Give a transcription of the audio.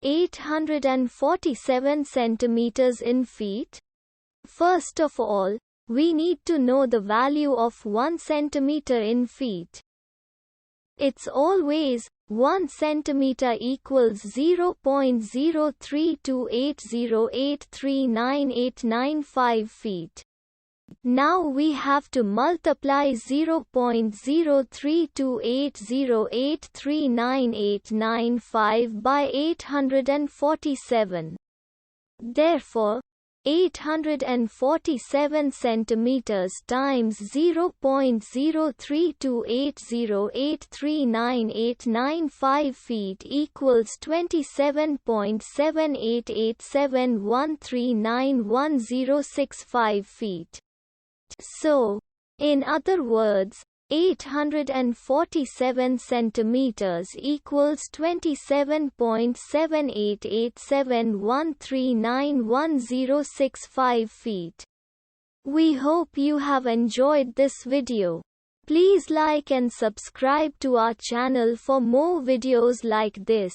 847 centimeters in feet? First of all, we need to know the value of 1 centimeter in feet. It's always 1 centimeter equals 0.03280839895 feet. Now we have to multiply 0.03280839895 by 847. Therefore, 847 centimeters times 0.03280839895 feet equals 27.788713911065 feet. So, in other words, 847 centimeters equals 27.788713911065 feet. We hope you have enjoyed this video. Please like and subscribe to our channel for more videos like this.